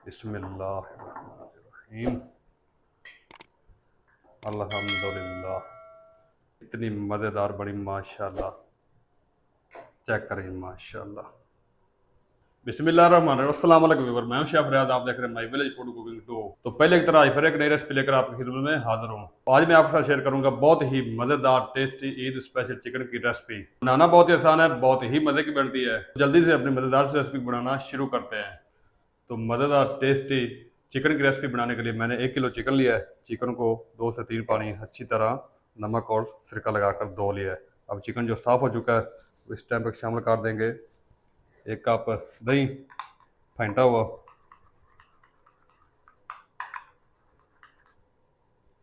बिस्मिल्लाहिर्रहमानिर्रहीम। अल्हम्दुलिल्लाह। इतनी मज़ेदार बनी माशाल्लाह। चेक करें माशाल्लाह। बिस्मिल्लाहिर्रहमानिर्रहीम। अस्सलाम वालेकुम व्यूअर, मैं हूं शेफ रियाद। आप देख रहे हैं my village food cooking two. तो पहले की तरह फिर एक नई रेसिपी लेकर आपकी खिदमत में हाजिर हूं। आज मैं आपके साथ शेयर करूंगा बहुत ही मज़ेदार टेस्टी ईद स्पेशल चिकन की रेसिपी। बनाना बहुत ही आसान है, बहुत ही मज़े की बनती है। जल्दी से अपनी मज़ेदार रेसिपी बनाना शुरू करते हैं। तो मज़ेदार टेस्टी चिकन की रेसिपी बनाने के लिए मैंने 1 किलो चिकन लिया है। चिकन को 2 से 3 पानी अच्छी तरह नमक और सिरका लगाकर धो लिया है। अब चिकन जो साफ़ हो चुका है इस टाइम पर शामिल कर देंगे 1 कप दही फेंटा हुआ।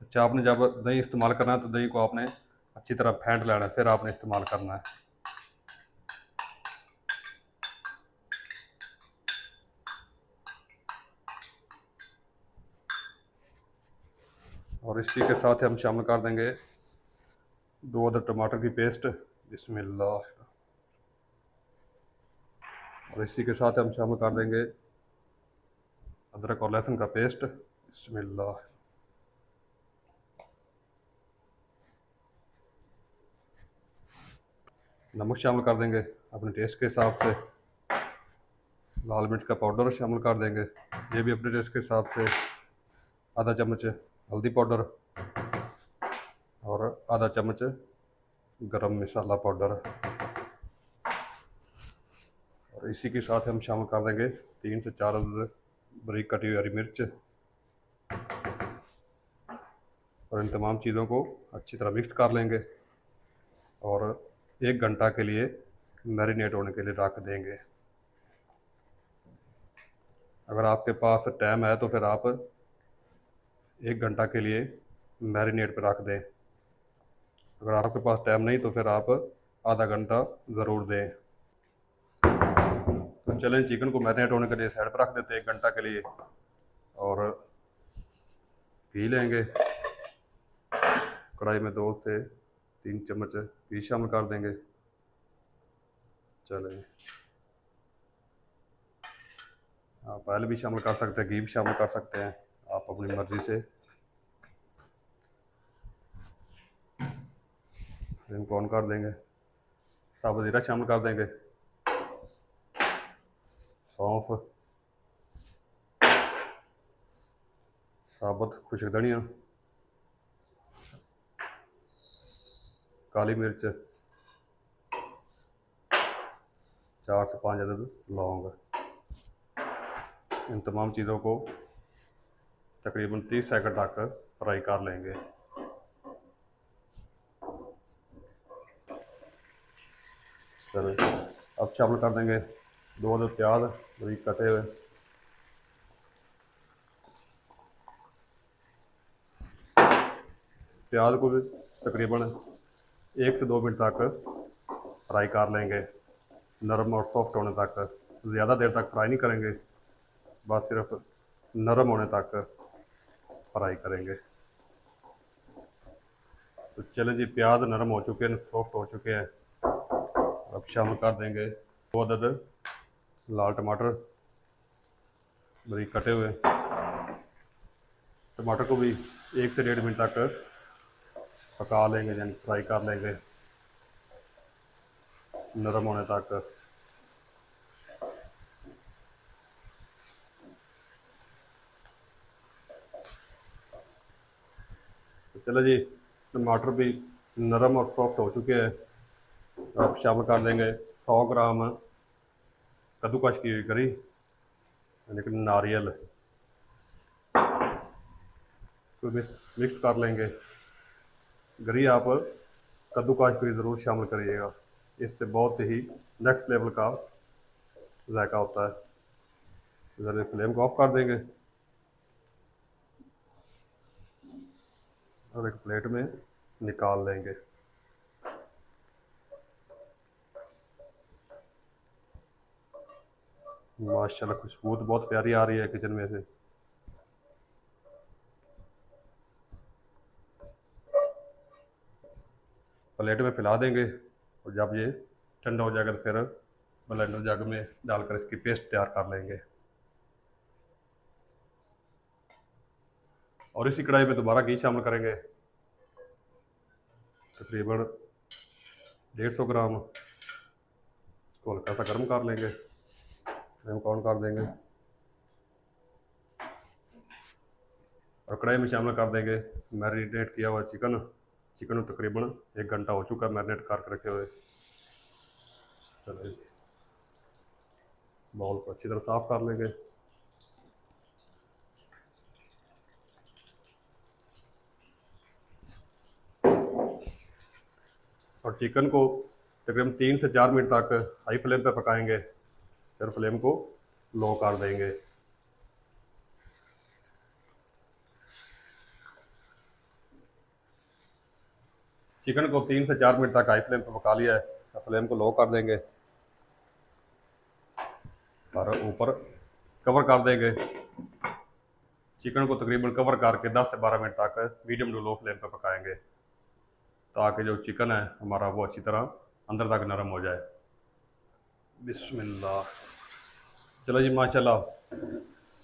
अच्छा, आपने जब दही इस्तेमाल करना है तो दही को आपने अच्छी तरह फेंट लेना है, फिर आपने इस्तेमाल करना है। और इसी के साथ ही हम शामिल कर देंगे 2 अदर टमाटर की पेस्ट। बिस्मिल्लाह। और इसी के साथ हम शामिल कर देंगे अदरक और लहसुन का पेस्ट। बिस्मिल्लाह। नमक शामिल कर देंगे अपने टेस्ट के हिसाब से। लाल मिर्च का पाउडर शामिल कर देंगे, ये भी अपने टेस्ट के हिसाब से। आधा चम्मच हल्दी पाउडर और आधा चम्मच गरम मसाला पाउडर। और इसी के साथ हम शामिल कर देंगे 3 से 4 बारीक कटी हुई हरी मिर्च। और इन तमाम चीज़ों को अच्छी तरह मिक्स कर लेंगे और 1 घंटा के लिए मैरिनेट होने के लिए रख देंगे। अगर आपके पास टाइम है तो फिर आप 1 घंटा के लिए मैरिनेट पर रख दें। अगर आपके पास टाइम नहीं तो फिर आप आधा घंटा ज़रूर दें। तो चलें, चिकन को मैरिनेट होने के लिए साइड पर रख देते हैं 1 घंटा के लिए। और घी लेंगे, कढ़ाई में 2 से 3 चम्मच घी शामिल कर देंगे। चलें, आप ऑयल भी शामिल कर सकते हैं, घी भी शामिल कर सकते हैं, आप अपनी मर्ज़ी से। इनको ऑन कर देंगे। साबुत ज़ीरा शामिल कर देंगे, सौंफ, साबुत खुश्क धनिया, काली मिर्च, 4 से 5 अदद लौंग। इन तमाम चीज़ों को तकरीबन 30 सेकंड तक फ्राई कर लेंगे। चलिए, अब शामिल कर देंगे 2 अदद प्याज बारीक कटे हुए। प्याज को भी तकरीबन 1 से 2 मिनट तक फ्राई कर लेंगे, नरम और सॉफ्ट होने तक। ज़्यादा देर तक फ्राई नहीं करेंगे, बस सिर्फ नरम होने तक फ्राई करेंगे। तो चले जी, प्याज नरम हो चुके हैं, सॉफ्ट हो चुके हैं। अब शामिल कर देंगे 2 अदद लाल टमाटर बारीक कटे हुए। टमाटर को भी 1 से 1.5 मिनट तक पका लेंगे, यानी फ्राई कर लेंगे नरम होने तक। तो चलो जी, टमाटर भी नरम और सॉफ्ट हो चुके हैं। अब शामिल कर देंगे 100 ग्राम कद्दूकस की हुई गरी, यानी कि नारियल। तो मिक्स कर लेंगे। गरी आप कद्दूकस की ज़रूर शामिल करिएगा, इससे बहुत ही नेक्स्ट लेवल का जायका होता है। ज़रा फ्लेम को ऑफ कर देंगे और एक प्लेट में निकाल लेंगे। माशाल्लाह, खुशबू तो बहुत प्यारी आ रही है किचन में से। प्लेट में फैला देंगे और जब ये ठंडा हो जाएगा तो फिर ब्लेंडर जग में डालकर इसकी पेस्ट तैयार कर लेंगे। और इसी कढ़ाई में दोबारा घी शामिल करेंगे, तकरीबन 150 ग्राम। इसको हल्का सा गर्म कर लेंगे, फ्लेम को ऑन कर देंगे और कढ़ाई में शामिल कर देंगे मैरिनेट किया हुआ चिकन। चिकन को तकरीबन 1 घंटा हो चुका है मैरिनेट करके रखे हुए। चलिए बाउल को अच्छी तरह साफ कर लेंगे। और चिकन को तकरीबन 3 से 4 मिनट तक हाई फ्लेम पर पकाएंगे, फिर फ्लेम को लो कर देंगे। चिकन को 3 से 4 मिनट तक हाई फ्लेम पर पका लिया है, तो फ्लेम को लो कर देंगे और ऊपर कवर कर देंगे। चिकन को तकरीबन कवर करके 10 से 12 मिनट तक मीडियम टू लो फ्लेम पर पकाएंगे, ताकि जो चिकन है हमारा वो अच्छी तरह अंदर तक नरम हो जाए। बिस्मिल्लाह। चलो जी माशाल्लाह,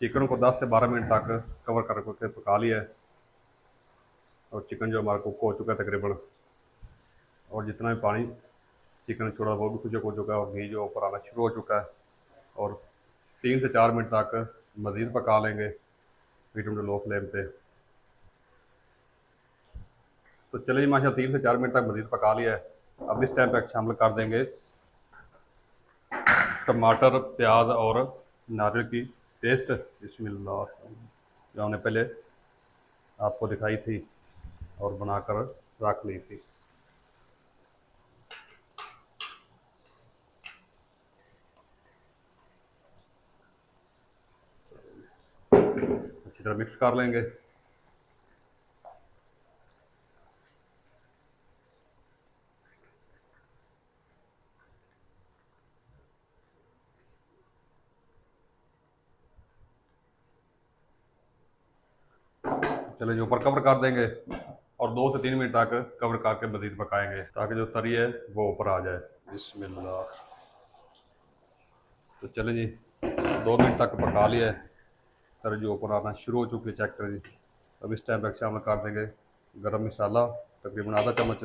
चिकन को 10 से 12 मिनट तक कवर करके पका लिया है और चिकन जो हमारा कुक हो चुका है तकरीबन, और जितना भी पानी चिकन छोड़ा वो भी कुछ हो चुका है और घी जो ऊपर आना शुरू हो चुका है। और 3 से 4 मिनट तक मज़ीद पका लेंगे मीडियम टू लो फ्लेम पे। तो चलिए माशा 3 से 4 मिनट तक मज़ीद पका लिया है। अब इस टाइम पे शामिल कर देंगे टमाटर, प्याज और नारियल की पेस्ट। बिस्मिल्लाह, जो हमने पहले आपको दिखाई थी और बनाकर रख ली थी। अच्छी तरह मिक्स कर लेंगे। चलो जी ऊपर कवर कर देंगे और 2 से 3 मिनट तक कवर करके मज़ीद पकाएंगे, ताकि जो तरी है वो ऊपर आ जाए। बिस्मिल्लाह। तो चले जी 2 मिनट तक पका लिया है, तरी जो ऊपर आना शुरू हो चुकी है, चेक करें जी। अब इस टाइम पर शामिल कर देंगे गरम मसाला तकरीबन आधा चम्मच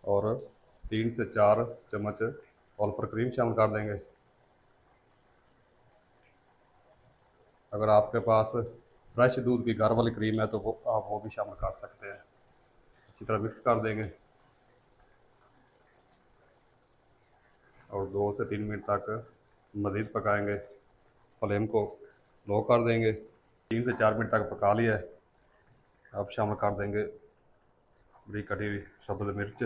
और 3 से 4 चम्मच ऑल पर क्रीम शामिल कर देंगे। अगर आपके पास फ्रेश दूध की घर वाली क्रीम है तो वो आप वो भी शामिल कर सकते हैं। अच्छी तरह मिक्स कर देंगे और 2 से 3 मिनट तक मज़ीद पकाएंगे। फ्लेम को लो कर देंगे। 3 से 4 मिनट तक पका लिया है। अब शामिल कर देंगे बरीक कटी हुई सब्ज़ मिर्च,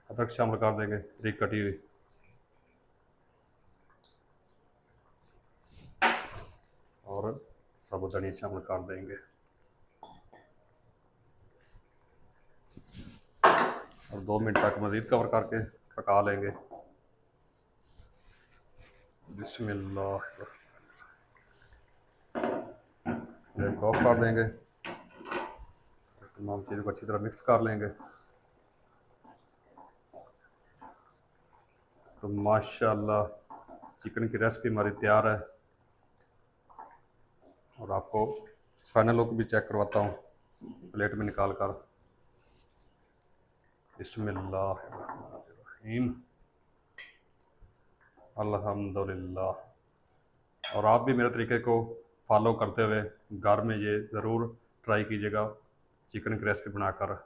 अदरक शामिल कर देंगे बरीक कटी हुई, और साबुत धनिया शामिल कर देंगे और 2 मिनट तक मज़ीद कवर करके पका लेंगे। बिस्मिल्लाह। फ्लेम को ऑफ कर देंगे। तमाम चीज़ों को अच्छी तरह मिक्स कर लेंगे। तो माशाल्लाह चिकन की रेसिपी हमारी तैयार है और आपको फाइनल लुक भी चेक करवाता हूँ प्लेट में निकाल कर। बिस्मिल्लाहिर्रहमानिर्रहीम, अल्हम्दुलिल्लाह। और आप भी मेरे तरीके को फॉलो करते हुए घर में ये ज़रूर ट्राई कीजिएगा चिकन की रेसिपी बनाकर,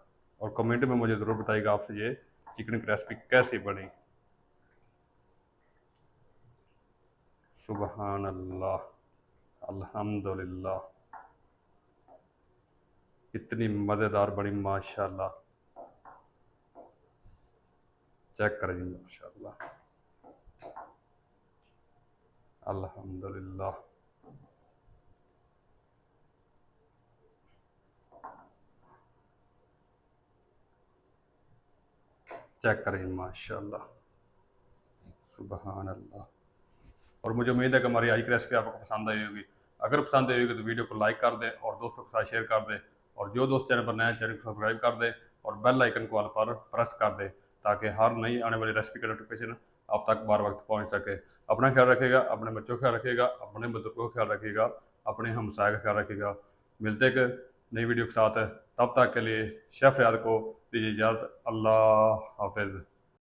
और कमेंट में मुझे ज़रूर बताइएगा आपसे ये चिकन की रेसिपी कैसी बनी। सुबहान अल्लाह, अल्हम्दुलिल्लाह, कितनी मज़ेदार बनी माशाल्लाह। चेक करें माशाल्लाह, अल्हम्दुलिल्लाह। चेक करें माशाल्लाह, सुबहान अल्लाह। और मुझे उम्मीद है कि हमारी आज की रेसिपी आपको पसंद आई होगी। अगर पसंद आई होगी तो वीडियो को लाइक कर दें और दोस्तों के साथ शेयर कर दें, और जो दोस्त चैनल पर नए चैनल को सब्सक्राइब कर दें और बेल आइकन को ऑल पर प्रेस कर दें, ताकि हर नई आने वाली रेसिपी का नोटिफिकेशन आप तक बार वक्त पहुंच सके। अपना ख्याल रखिएगा, अपने बच्चों का ख्याल रखिएगा, अपने बुजुर्गों का ख्याल रखिएगा, अपने हमसाय का ख्याल रखिएगा। मिलते एक नई वीडियो के साथ, तब तक के लिए शेफ रियाद को दीजिए इजाज़त। अल्लाह हाफिज़।